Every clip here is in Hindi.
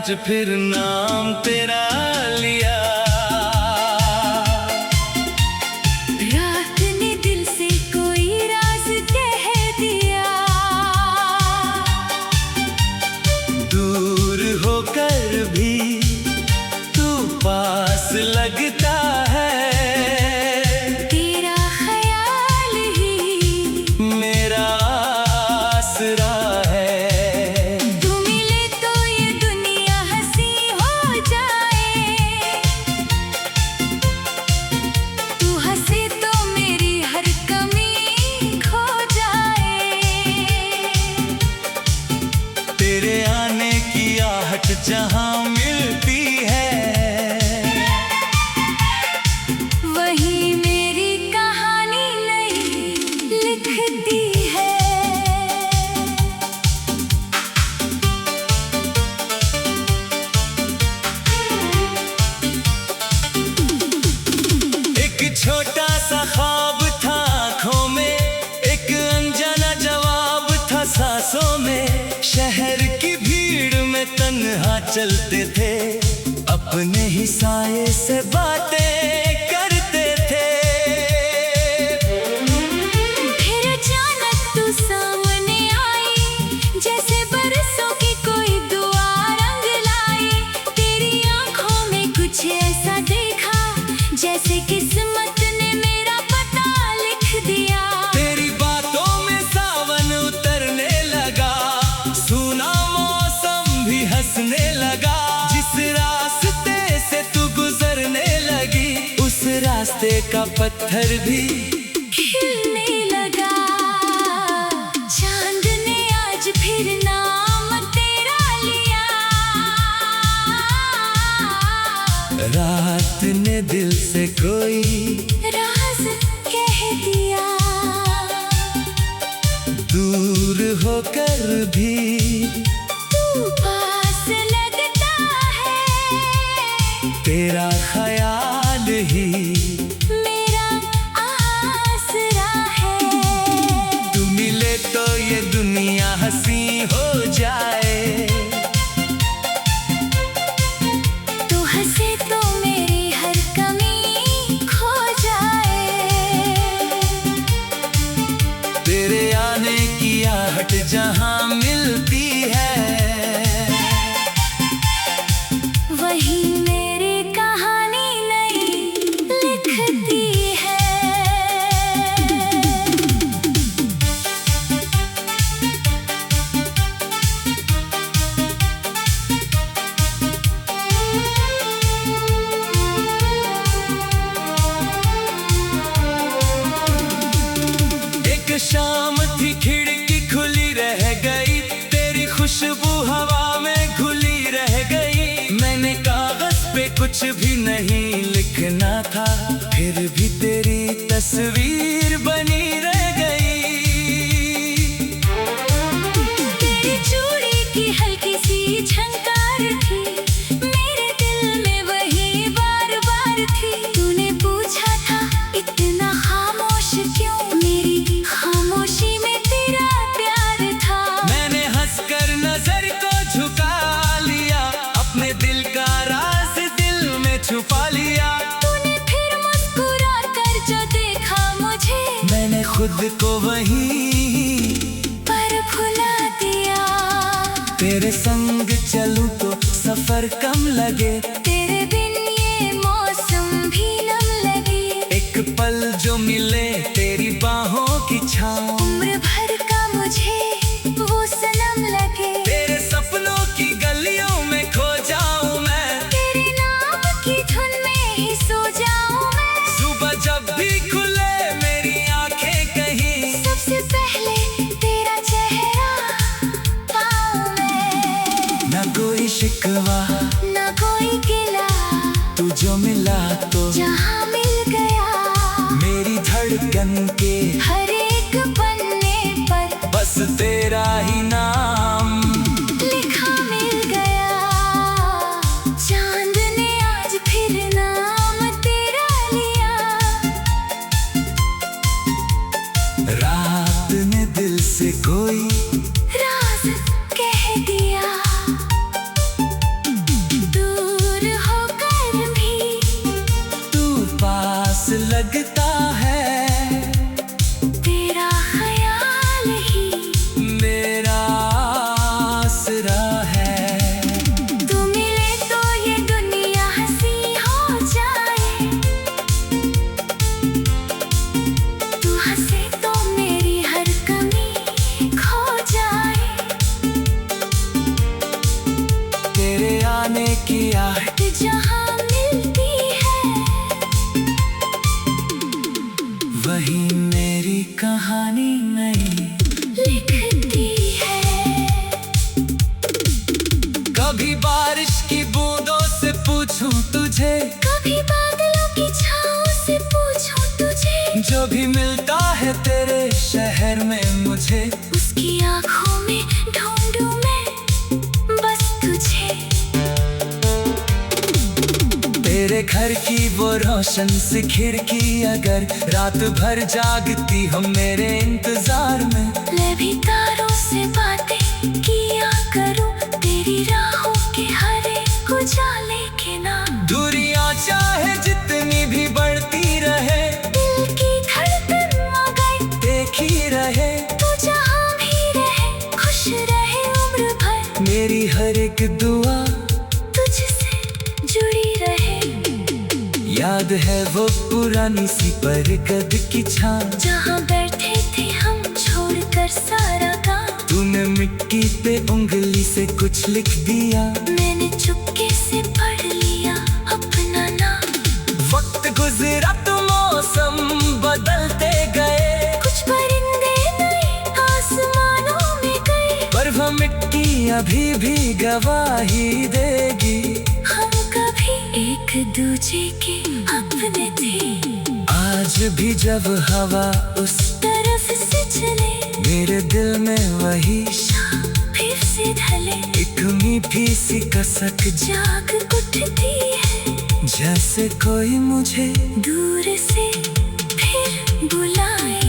आज फिर नाम तेरा लिया। रात ने दिल से कोई राज कह दिया। दूर होकर भी तू पास लगता है। तेरा ख्याल ही मेरा आसरा है। तू मिले तो ये दुनिया हंसी हो जाए। तू हंसे तो मेरी हर कमी खो जाए। तेरे आने की आहट जहाँ मिलती है, वही मेरी कहानी नई लिखती है। एक छोटा सा ख्वाब था आँखों में, एक अनजाना जवाब था सांसों में। शहर की भीड़ में तन्हा चलते थे, अपने ही साये से बातें करते थे। फिर अचानक तू सामने आई, जैसे बरसों की कोई दुआ रंग लाई। तेरी आंखों में कुछ ऐसा देखा, जैसे किस्मत ने मेरा पता लिख दिया। तेरी बातों में सावन उतरने लगा, सूना मौसम भी हंसने लगा। जिस रास्ते से तू गुजरने लगी, उस रास्ते का पत्थर भी खिलने लगा। चांद ने आज फिर नाम तेरा लिया। रात ने दिल से कोई राज कह दिया। दूर होकर भी तू पास लगता है। तेरा ख्याल ही मेरा आसरा है। तू मिले तो ये दुनिया हंसी हो जाए। तू हंसे तो मेरी हर कमी खो जाए। तेरे आने की आहट जहाँ मिलती है, वही मेरी कहानी नई लिखती है। एक शाम थी खिड़की खुली रह गई, तेरी खुशबू हवा में घुली रह गई। मैंने कागज पे कुछ भी नहीं लिखना था, फिर भी तेरी तस्वीर बनी रह गई। तेरी चूड़ी की हल्की सी झंकार थी, मेरे दिल में वही बार बार थी। तूने पूछा था इतना खामोश क्यों, मेरी खामोशी में तेरा प्यार था। मैंने हंसकर नजर को झुका लिया, अपने दिल का राज दिल में छुपा लिया। तूने फिर मुस्कुरा कर जो देखा मुझे, मैंने खुद को वहीं पर भुला दिया। तेरे संग चलूं तो सफर कम लगे, तेरे बिन ये मौसम भी नम लगे। एक पल जो मिले तेरी बाहों की छाँव, उम्र भर का मुझे वो सनम लगे। तेरे सपनों की गलियों में खो जाऊं मैं, तेरे नाम की धुन में ही सो जाऊं मैं। सुबह जब भी खुले मेरी आंखें कहीं, सबसे पहले तेरा चेहरा पाऊं मैं। न कोई शिकवा ना कोई गिला, तू जो मिला तो जहाँ मिल गया। मेरी धड़कन के हर एक पन्ने पर बस तेरा ही नाम लिखा मिल गया। चांद ने आज फिर नाम तेरा लिया। रात ने दिल से कोई राज कह दिया। लगता है, तेरा ख्याल ही मेरा आसरा है। तू मिले तो ये दुनिया हंसी हो जाए, तू हंसे तो मेरी हर कमी खो जाए। तेरे आने की आहट जहाँ मिलती है, वही मेरी कहानी नई लिखती है। कभी बारिश की बूंदों से पूछूं तुझे, कभी बादलों की छाँव से पूछूं तुझे, जो भी मिलता है तेरे शहर में मुझे, उसकी आँखों में ढूंढूं मैं बस तुझे। तेरे घर की वो रोशन सी खिड़की अगर रात भर जागती हो मेरे इंतजार में, मैं भी तारों से बातें किया करूं, तेरी राहों के हर एक उजाले के नाम। दूरियां चाहे जितनी भी बढ़ती रहे, दिल की धड़कन मगर देखी रहे, तू जहाँ भी रहे खुश रहे उम्र भर। मेरी हर एक दुआ तुझसे जुड़ी रहे। याद है वो पुरानी सी बरगद की छां, जहाँ बैठे थे हम छोड़कर सारा काम। तूने मिट्टी पे उंगली से कुछ लिख दिया, मैंने चुपके से पढ़ लिया अपना नाम। वक्त गुजरा तो मौसम बदलते गए, कुछ परिंदे नए आसमानों में गए, पर वो मिट्टी अभी भी गवाही देगी। हम कभी एक दूजे के अपने थे। आज भी जब हवा उस तरफ से चले, मेरे दिल में वही शाम फिर से ढले, एक मीठी सी कसक जाग उठती है, जैसे कोई मुझे दूर से फिर बुलाए।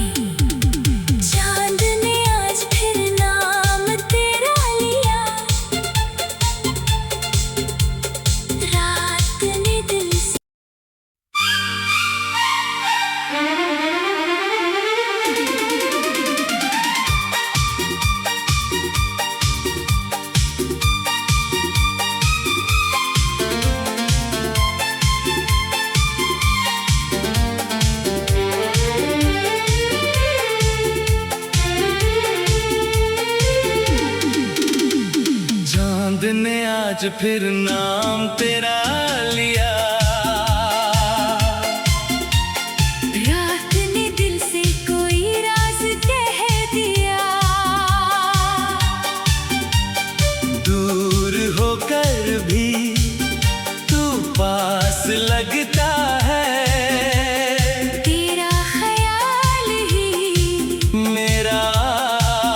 चांद ने आज फिर नाम तेरा लिया, रात ने दिल से चांद ने आज फिर नाम तेरा लिया, रात ने दिल से कोई राज कह दिया। दूर होकर भी तू पास लगता है, तेरा ख्याल ही मेरा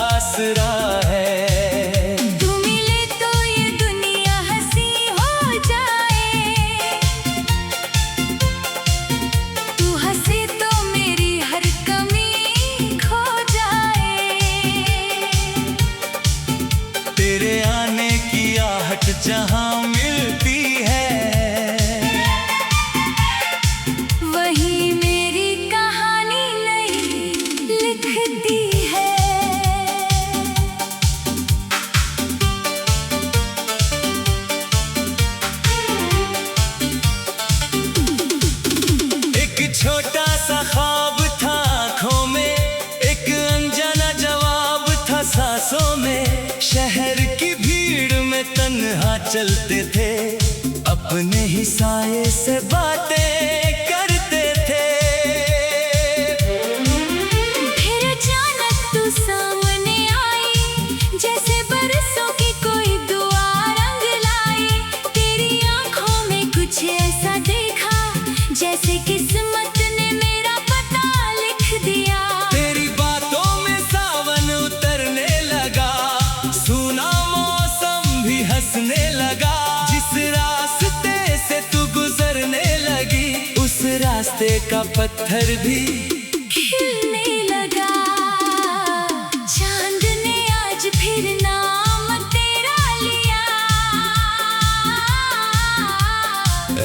आसरा है। तू मिले तो ये दुनिया हंसी हो जाए, तू हंसे तो मेरी हर कमी खो जाए। तेरे आने की आहट जहाँ मिलती है, वही मेरी कहानी नई लिखती है। एक छोटा सा ख्वाब था आँखों में, एक अनजाना जवाब था सांसों में। शहर की भीड़ में तन्हा चलते थे, अपने ही साये से बातें करते थे। फिर अचानक तू सामने आई, जैसे बरसों की कोई दुआ रंग लाई। तेरी आंखों में कुछ ऐसा देखा, जैसे किस्मत ने मेरा पता लिख दिया। तेरी बातों में सावन उतरने लगा, सूना मौसम भी हंसने लगा। जिस रास्ते से तू गुजरने लगी, उस रास्ते का पत्थर भी खिलने लगा। चांद ने आज फिर नाम तेरा लिया,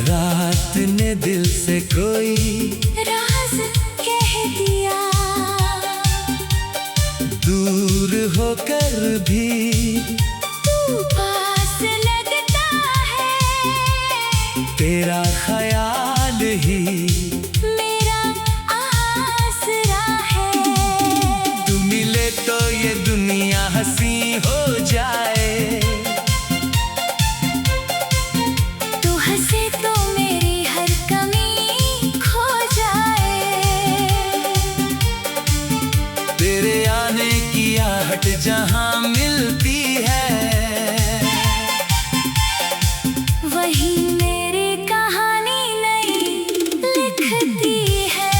रात ने दिल से कोई राज कह दिया। दूर होकर भी तू पास लगता है, तेरा ख्याल ही मेरा आसरा है। तू मिले तो ये दुनिया हंसी हो जाए, तू हंसे तो मेरी हर कमी खो जाए। तेरे आने की आहट जहाँ मिलती है, वही मेरी कहानी नई लिखती है।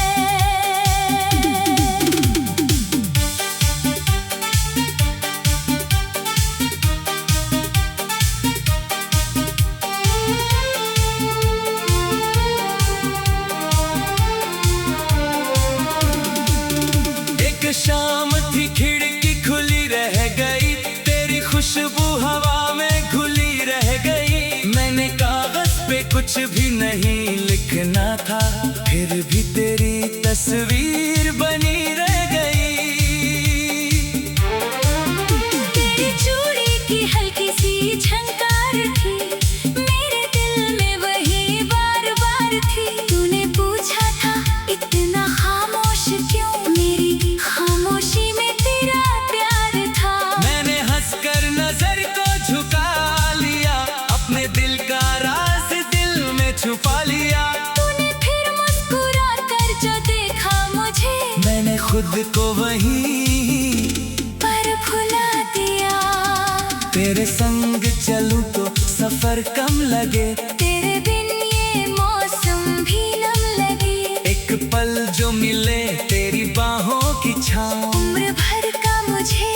एक शाम थी खिड़की खुली रह गई, तेरी खुशबू हवा में घुली रह गई। मैंने कागज पे कुछ भी नहीं लिखना था, फिर भी तेरी तस्वीर बनी रह गई। तेरी चूड़ी की हल्की सी झनकार थी, मेरे दिल में वही बार बार थी। तूने पूछा था इतना खामोश क्यों, मेरी खामोशी में तेरा प्यार था। मैंने हंसकर नजर को झुका लिया, अपने दिल का राज दिल में छुपा लिया। तूने फिर मुस्कुरा कर जो देखा मुझे, मैंने खुद को वहीं पर भुला दिया। तेरे संग चलूं तो सफर कम लगे, तेरे बिन ये मौसम भी नम लगे। एक पल जो मिले तेरी बाहों की छाँव, उम्र भर का मुझे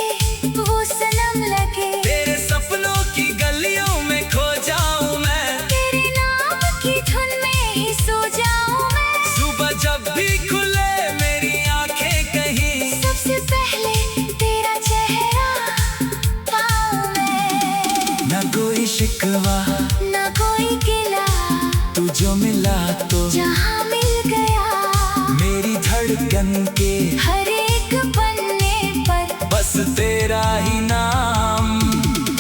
वो सनम लगे। तेरे सपनों की गलियों में खो जाऊं मैं, तेरे नाम की धुन में ही सो जाऊं मैं। सुबह जब भी खुले मेरी आंखें कहीं, सबसे पहले तेरा चेहरा पाऊं मैं। न कोई शिकवा न कोई गिला, तू जो मिला तो जहाँ मिल गया। मेरी धड़कन के हर एक पन्ने पर बस तेरा ही नाम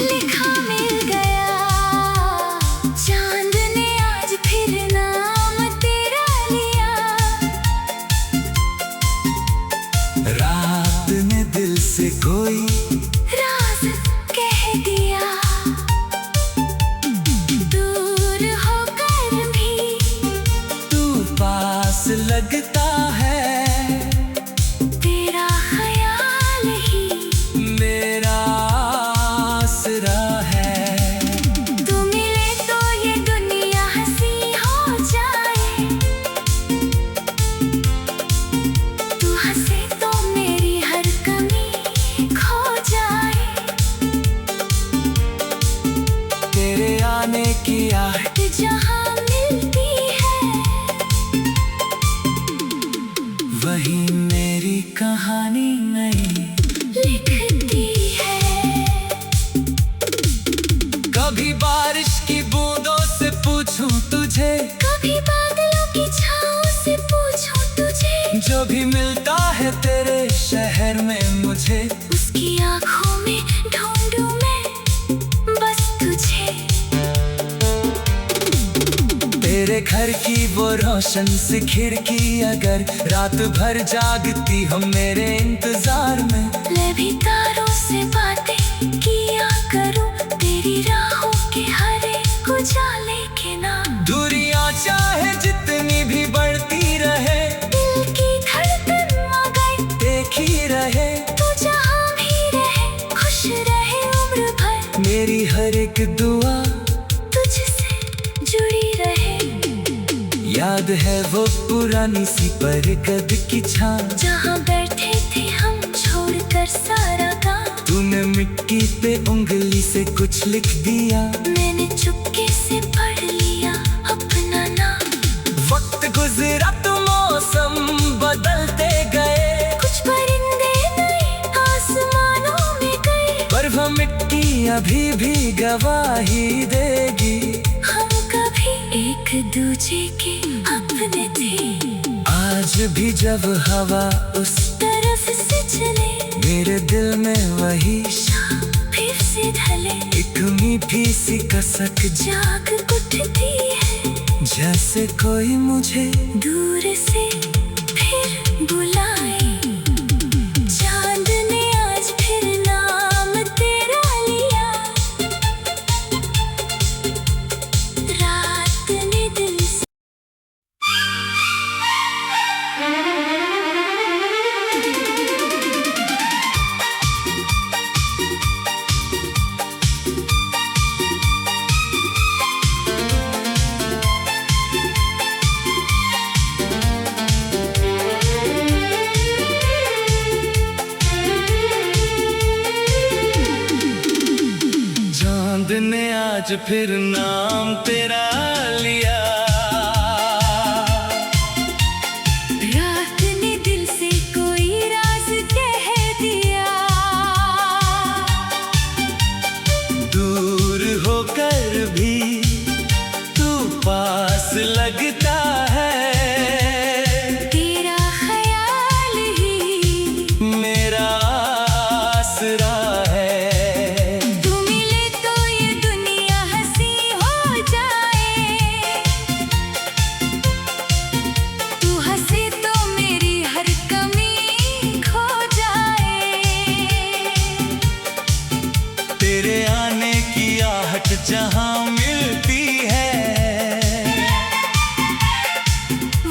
लिखा मिल गया। चांद ने आज फिर नाम तेरा लिया। रात ने दिल से कोई राज कह दिया। दूर होकर भी तू पास लगता है, तेरा ख्याल ही मेरा आसरा है। तू मिले तो ये दुनिया हंसी हो जाए, तू हंसे तो मेरी हर कमी खो जाए। तेरे आने की आहट जहाँ मिलती है, वही मेरी कहानी नई लिखती है। कभी बारिश की बूंदों से पूछूं तुझे, कभी बादलों की छाँव से पूछूं तुझे, जो भी मिलता है तेरे शहर में मुझे, उसकी आँखों में ढूंढूं मैं बस तुझे। तेरे घर की वो रोशन सी खिड़की अगर रात भर जागती हो मेरे इंतजार में, मैं भी तारों से बातें किया करूं, तेरी राहों के हर एक उजाले के नाम। दूरियां चाहे जितनी भी बढ़ती रहे, दिल की धड़कन मगर देखी रहे। तू जहाँ भी रहे खुश रहे उम्र भर, मेरी हर एक दुआ तुझसे जुड़ी रहे। याद है वो पुरानी सी बरगद की छां, जहाँ बैठे थे हम छोड़कर सारा काम। तूने मिट्टी पे उंगली से कुछ लिख दिया, मैंने चुपके से पढ़ लिया अपना नाम। वक्त गुजरा तो मौसम बदलते गए, कुछ परिंदे नए आसमानों में गए, पर वह मिट्टी अभी भी गवाही देगी। हम कभी एक दूजे के अपने थे। आज भी जब हवा उस तरफ से चले, मेरे दिल में वही फिर से ढले। एक मीठी सी कसक जाग उठती है, जैसे कोई मुझे दूर से फिर बुलाए। चांद ने आज फिर नाम तेरा लिया, रात ने दिल से चांद ने आज फिर नाम तेरा लिया, रात ने दिल से कोई राज कह दिया। दूर होकर भी तू पास लगता है, तेरा ख्याल ही मेरा आसरा है। तू मिले तो ये दुनिया हंसी हो जाए, तू हंसे तो मेरी हर कमी खो जाए। तेरे आने की आहट जहां मिलती है,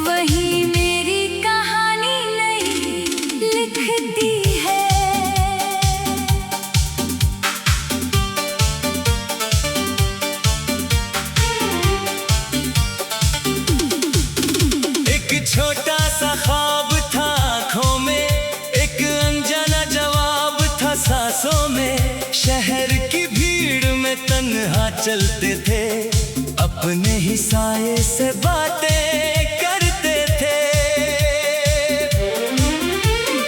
वही मेरी कहानी नई लिखती है। एक छोटा सा ख्वाब था आँखों में, एक अनजाना जवाब था सांसों में। शहर की भीड़ में तन्हा चलते थे, अपने ही साये से बातें करते थे।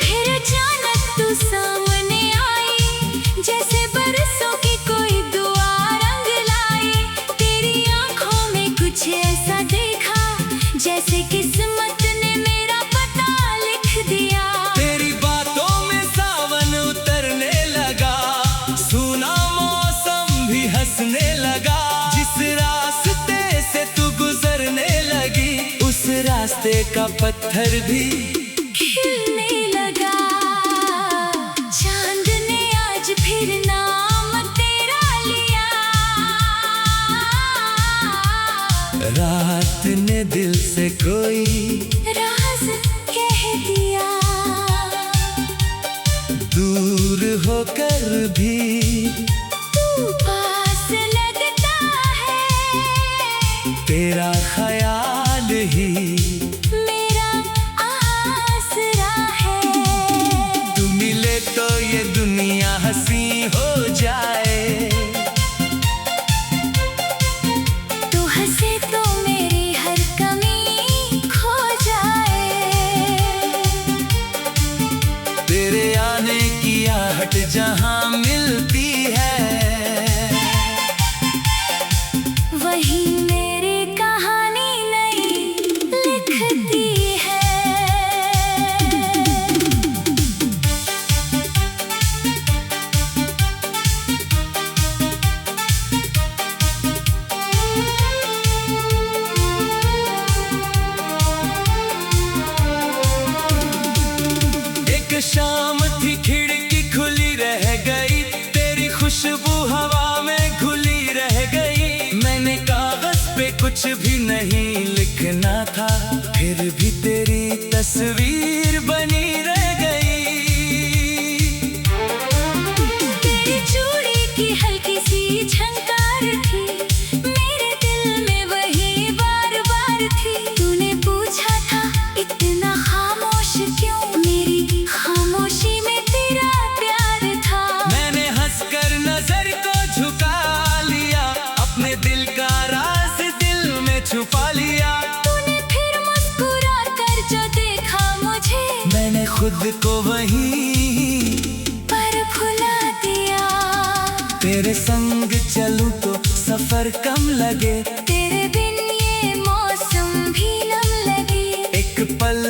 फिर अचानक तू सामने आई, जैसे बरसों की कोई दुआ रंग लाई। तेरी आंखों में कुछ ऐसा देखा, जैसे किस्मत ने मेरा पता लिख दिया। तेरी बातों में सावन उतरने लगा, सूना मौसम भी हंसने लगा। जिस रास्ते से तू गुजरने लगी, उस रास्ते का पत्थर भी खिलने लगा। चांद ने आज फिर नाम तेरा लिया, रात ने दिल से कोई राज कह दिया। दूर होकर भी तू पास लगता है, तेरा ख्याल ही मेरा आसरा है। तू मिले तो ये दुनिया हंसी हो जाए, तू हंसे तो मेरी हर कमी खो जाए। तेरे आने की आहट जहां मिलती है, वही मेरी कहानी नई लिखती है। एक शाम थी खिड़की खुली रह गई, तेरी खुशबू हवा में घुली रह गई। मैंने कागज पे कुछ भी नहीं लिखना था, फिर भी तेरी तस्वीर बनी रह गई। तेरी चूड़ी की हल्की सी झंकार थी, मेरे दिल में वही बार बार थी। तूने पूछा था इतना खामोश क्यों, मेरी खामोशी में तेरा प्यार था। मैंने हंसकर नजर को झुका लिया, अपने दिल का राज दिल में छुपा लिया। तूने फिर मुस्कुरा कर जो देखा मुझे, मैंने खुद को वहीं पर भुला दिया। तेरे संग चलूं तो सफर कम लगे, तेरे बिन ये मौसम भी नम लगे। एक पल